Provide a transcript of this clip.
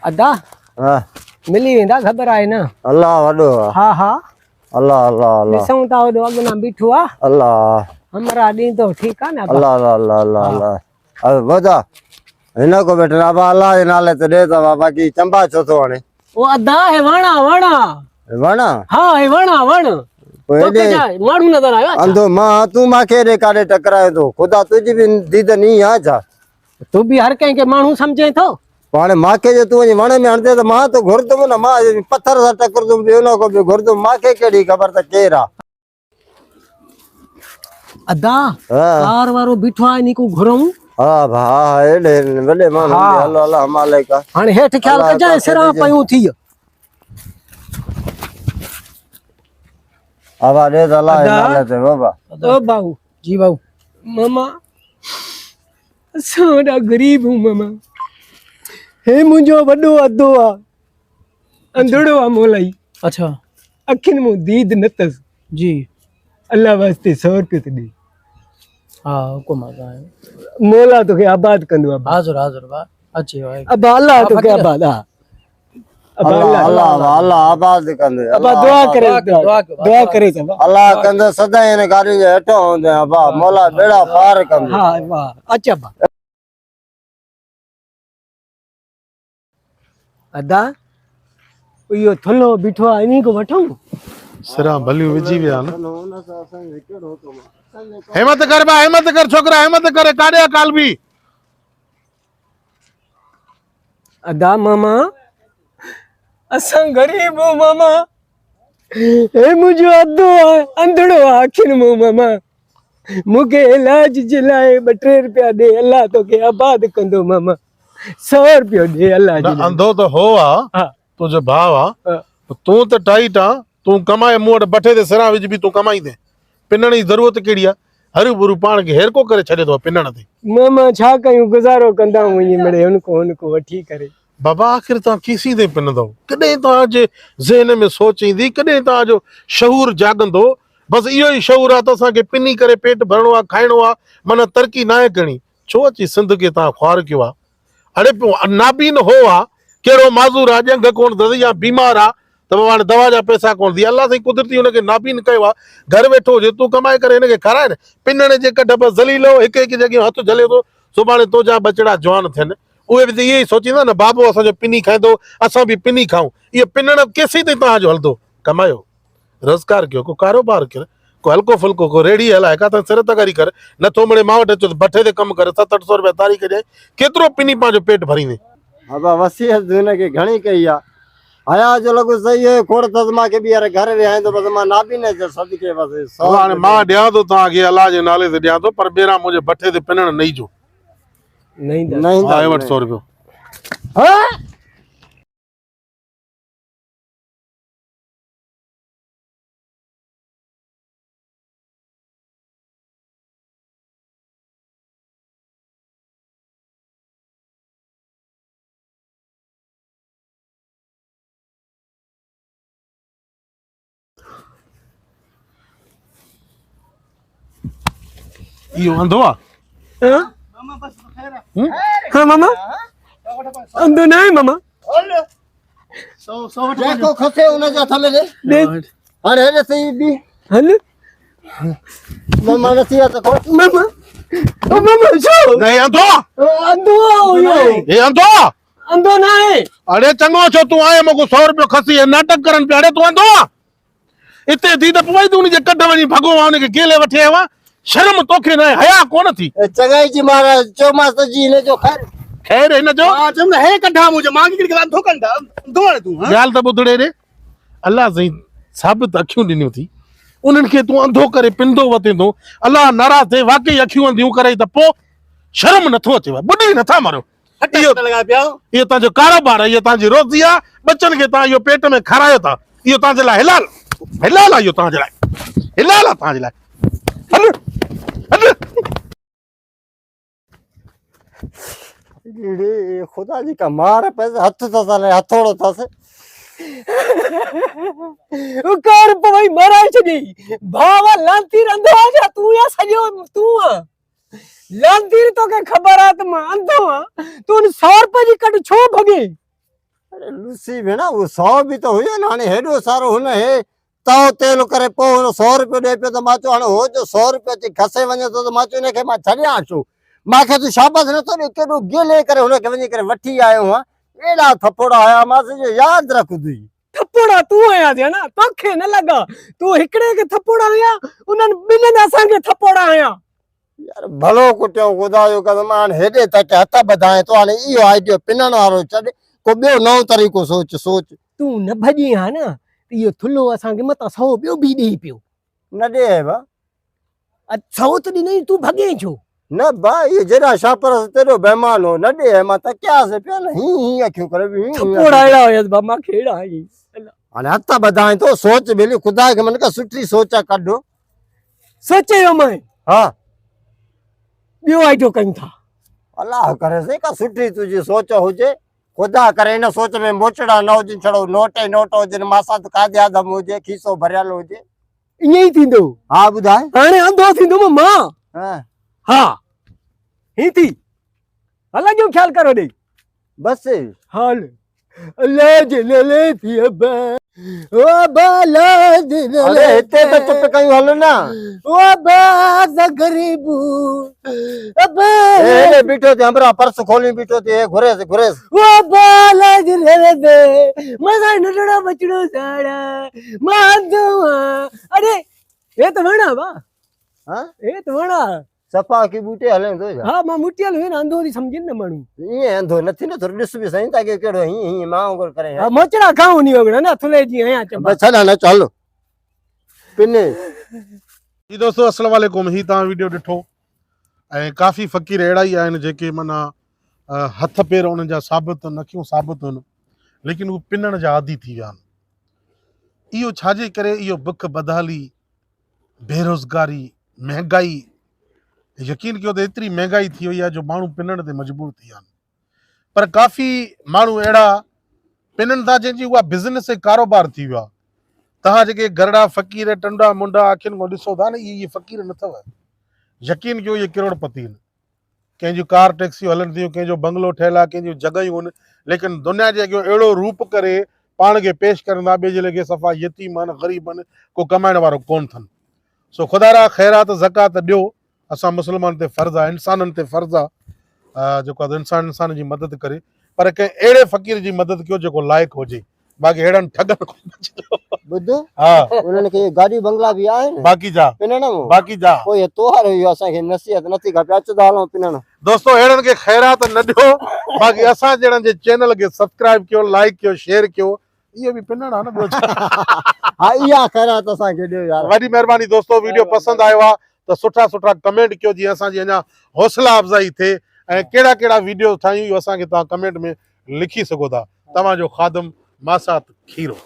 अदा हाँ मिली वेंदा ख़बर आहे न। अल्लाह वॾो आहे। हा हा अल्लाह अल्लाह अल्लाह ॾिसूं था ओॾो अॻिना बीठो आहे अल्लाह हमरा ॾींदो ठीकु आहे न अबा। अल्लाह अल्लाह अल्लाह अल्लाह अल्लाह अब बता हिन को बेटा अब अल्लाह जे नाले ते दे त बाकी चंबा छो थो हाणे ओ अदा है वणा वणा वणा हाँ है वणा वण तोखे छा माण्हू नज़र आयो छा? अंधो मां तू मांखे रे काॾे टकराए थो ख़ुदा तुंहिंजी बि दीद नी आहे छा? तू बि हर कंहिंखे माण्हू सम्झे थो। हाणे मांखे जे तूं वञी वण में हणंदे त मां त घुरदुमि न मां पत्थर सां टकरदुमि ॿियो न को बि घुरदुमि मांखे कहिड़ी ख़बर त केरु आहे। अदा हाँ कार वारो बीठो आहे नी को घुरूं। हाँ भा एॾे वॾे माण्हू हाँ। अल्लाह अल्लाह मालिक हाणे हेठि ख्याल अल्लाह कजांइ सिरां पयूं थी। आवा दे त अल्लाह जे अदा नाले ते बाबा। ओ बाबू जी बाबू मामा असां वॾा गरीब हूं मामा। हे मुंहिंजो वॾो अदो आहे अंधड़ो आहे मोलाई। अच्छा अखियुनि मूं दीद न अथसि। जी अल्लाह वास्ते 100 रुपयो त ॾे। हाँ हुकुम आहे मोला तोखे आबाद कंदो अबा। हाज़ुर हाज़ुर बा अचे भाई अबा अल्लाह हाँ, तोखे फ़कीर। आबाद। हा अबा अल्लाह अल्लाह अल्लाह अल्लाह आबाद कंदे अबा दुआ करे दुआ करे अबा। अल्लाह कंदे सदाई हिन गाॾी जे हेठो हूंदे अबा मौला बेड़ा पार कंदे। हा वाह अच अबा। अदा इहो थुल्हो बीठो आहे इन्ही को वठूं। सिरा भलियूं विझी विया न। हिम्मत कर बा हिम्मत कर छोकरा हिम्मत करे काॾे काल बि अदा मामा असां गरीब हो मामा। हे मुंहिंजो अदो आहे अंधड़ो आहे अखियुनि मूं मामा। मूंखे इलाज जे लाइ 2-3 रुपया ॾे अल्लाह तोखे आबाद कंदो मामा। 100 रुपयो ॾे अल्लाह न जे लाइ। अंधो त हो आहे हा तुंहिंजो भाउ आहे हा। तूं त टाइट आहे तूं कमाए मूं वटि बठे ते सिरां विझ बि तूं कमाईंदे पिनण जी ज़रूरत कहिड़ी आहे हरू बुरू पाण खे हेरको करे छॾे थो पिनण ते। मामा छा कयूं गुज़ारो कंदा हूं इएं मिड़े हुनको वठी करे। बाबा आख़िर तव्हां कीसी ते पिनंदव कॾहिं तव्हांजे ज़हन में सोच ईंदी कॾहिं तव्हांजो शहूर जाॻंदो बसि इहो ई शहूर आहे त असांखे पिनी करे पेट भरणो आहे खाइणो आहे माना तरक़ी न आहे करणी छो अची सिंध खे तव्हां ख्वार कयो आहे। अरे नाबीन हो आहे कहिड़ो माज़ूर आहे ॼंग कोन अथसि या बीमार आहे त बाबा हाणे दवा जा पैसा कोन थी अलाह साईं कुदरती हुनखे नाबीन कयो आहे घर वेठो हुजे तूं कमाए करे हिनखे खाराए न पिनण जे कढ बसि ज़लीलो हिकु हिकु जॻह हथु झले थो सुभाणे तुंहिंजा बचड़ा जवान थियनि उहे बि त इहे ई सोचींदा न बाबो असांजो पिनी खाईंदो असां बि पिनी खाऊं इहो पिनण केसीं ताईं तव्हांजो हलंदो कमायो रोज़गार कयो को कारोबार कर को हल्को फुल्को को रेड़ी हलाए किथां सिर तगारी कर नथो मिले मां वटि अचो त भठे ते कमु करे 700-800 रुपया तारीख़ ॾिए केतिरो पिनी पंहिंजो पेट भरींदे। अबा वसीयत हिनखे घणी कई आहे हया जो लॻो सही है खोड़ अथसि मांखे बि यार घर विहाईंदो बसि मां नाबीन जे सदके बसि 100 हाणे मां ॾियां थो तव्हांखे अलाह जे नाले ते ॾियां थो पर ॿेरा मुंहिंजे भठे ते पिनण न ईजो। नहीं हा वटि 100 रुपयो। हाँ इहो अंधो आहे हाँ मामा अंधो न आहे मामा। जेको खसे हुनजे हथ में दे हाणे हेॾे सही बि हल मां नसीहत खोड़ मामा ओ मामा छो नहीं अंधो अंधो हुयो हे अंधो अंधो न आहे। अरे चङो छो तूं आए मूंखे 100 रुपयो खसी नाटक करनि पिया अरे तूं अंधो हिते थी त पोइ तूं उनजे कढ वञी भॻो आहे उनखे गेले वठी आयो आहे शर्म तोखे न आहे हया कोन थी चङाई जी महाराज चौमास जी हिनजो ख़ैर ख़ैर हिन जो हां चम है कढा मुझे मां की अंधो कंदा अंधो है तू हां ॻाल्हि त ॿुधड़े रे अलाह साईं साबित अखियूं ॾिनियूं थी उन्हनि खे तूं अंधो करे पिंदो वतींदो अलाह नाराज़ थिए वाकई अखियूं अंधियूं करे त पोइ शर्म नथो अचेव ॿुधी नथा मारो इहो लगा पिया इहो तव्हांजो कारोबार आहे इहो तव्हांजी रोज़ी आहे बचनि खे तव्हां इहो पेट में खारायो था इहो तव्हांजे लाइ हिलाल हिलाल आहे इहो तव्हांजे लाइ हिलाल आहे तव्हांजे लाइ हल हल खुदा जी का मार पैसे हथ अथसि हथोड़ो अथसि कार पवई माराए छॾी भावा लांती रंधो आजा तू या सॼो तू लांती तो के ख़बर आहे त मां अंधो आहियां तू 100 रुपए जी कढ छो भगे अरे लूसी भेण वो 100 भी तो हुयो न हाणे हेॾो सारो हुन हे तव तेल करे पोइ हुन 100 रुपयो ॾे पियो त मां चयो हाणे हो जो 100 रुपया अची खसे वञे थो त मां चयो हिनखे मां छॾियां छो मूंखे तूं शाबाश नथो ॾे केॾो गिले करे हुनखे वञी करे वठी आयो आहियां एॾा थपोड़ा आया मां जो यादि रख तुई थप्पड़ तूं आया थिया न तोखे न लॻा तूं हिकिड़े खे थप्पड़ आया उन्हनि ॿिन्हिनि असांखे थप्पड़ आया यार भलो कुटियो ख़ुदा जो कसम हाणे हेॾे तक हथ ॿधाए तो हाणे इहो आइडियो पिनण वारो छॾ को ॿियो नओं तरीक़ो सोच तूं न भॼी हा न इहो थुल्हो असांखे मथां 100 ॿियो बि ॾेई पियो न ॾे बा 100 त ॾिनई तूं भॻे छो न बा इहो जहिड़ा शापर तेॾो बेमान हो न ॾे मां तकियासीं पियो न हीअं अखियूं करे बि थप्पड़ अहिड़ा हुयसि बा मां खेड़ा आई हाणे हथ ॿधाए थो सोच ॿेली ख़ुदा खे मन का सुठी सोच आहे कढो सोचे वियो मैं हा ॿियो आइडियो कयूं था अलाह करे से का सुठी तुंहिंजी सोच हुजे ख़ुदा करे हिन सोच में मोचड़ा न हुजनि छड़ो नोट ई नोट हुजनि मासां त कादे आदम हुजे खीसो भरियल हुजे ईअं ई थींदो हा ॿुधाए हाणे अंधो थींदुमि मां हा हा ही थी हला जो ख्याल करो ॾे बसि हाल अल्लाह जे ले थी अबा ओ बाला दे अरे हिते त चुप कयूं हल न ओ बाज़ गरीबू अबा ए बीठो ते हमरा पर्स खोली बीठो ते घुरेस ओ बाला जे ले दे मजा नडड़ा बचड़ो साड़ा मांदो अरे ये तो वणा बा हां ये तो वणा सफा की बूटे हले तो हा मां मुटियल हुई न अंधो थी सम्झनि न माण्हू ईअं अंधो नथी न थोरो ॾिस बि सही ताके कहिड़ो हीअं मां वांगुरु करे हा मोचड़ा खाऊं नी वगड़ा न थुले जी आया चंबा बस छॾा न चल पिने जी दोस्तों अस्सलाम वालेकुम ही तव्हां वीडियो ॾिठो ऐं काफ़ी फ़क़ीर अहिड़ा ई आहिनि जेके माना हथ पेर उन्हनि जा साबित नखियूं साबित आहिनि लेकिन उहे पिनण जा आदी थी विया आहिनि इहो छाजे करे इहो बुख बदहाली बेरोज़गारी महांगाई यकीन कयो त एतिरी महांगाई थी वई आहे जो माण्हू पिनण ते मजबूर थी विया आहिनि पर काफ़ी माण्हू अहिड़ा पिननि था जंहिंजी उहा बिज़नेस ऐं कारोबार थी वियो आहे तव्हां जेके गरड़ा फ़क़ीर टंडा मुंडा अखियुनि खां ॾिसो था न इहे फ़क़ीर न अथव यकीन कयो इहे करोड़पति आहिनि कंहिंजूं कार टैक्सियूं हलनि थियूं कंहिंजो बंगलो ठहियलु आहे कंहिंजूं जॻहियूं आहिनि लेकिन दुनिया जे अॻियां अहिड़ो रूप करे पाण खे पेश करंदा ॿिए जे लॻे सफ़ा यतीम आहिनि ग़रीब आहिनि को कमाइण वारो कोन अथनि सो ख़ुदा रा ख़ैरात ज़कात ॾियो असां मुस्लमान ते फ़र्ज़ु आहे इंसाननि ते फ़र्ज़ु आहे जेको आहे इंसान जी मदद करे पर कंहिं अहिड़े फ़क़ीर जी मदद कयो जेको लाइक़ु हुजे बाक़ी अहिड़नि ठगनि कोन बचिजो ॿुध हा उन्हनि खे गाॾी बंगला बि आहे न बाक़ी जा पिनण में बाक़ी जा कोई तोहार हुयो असांखे नसीहत नथी खपे अच त हलूं पिनण दोस्तों अहिड़नि खे ख़ैरात न ॾियो बाक़ी असां जहिड़नि जे चैनल खे सब्सक्राइब कयो लाइक कयो शेयर कयो इहो बि पिनण आहे न ॿियो छा हा इहा ख़ैरात असांखे ॾियो यार वॾी महिरबानी दोस्तों वीडियो पसंदि आयो आहे त सुठा कमेंट कयो जीअं असांजी अञा हौसला अफ़ज़ाई थिए ऐं कहिड़ा कहिड़ा वीडियो ठाहियूं इहो असांखे तव्हां कमेंट में लिखी सघो था तव्हांजो ख़ादिम मासात खीरो।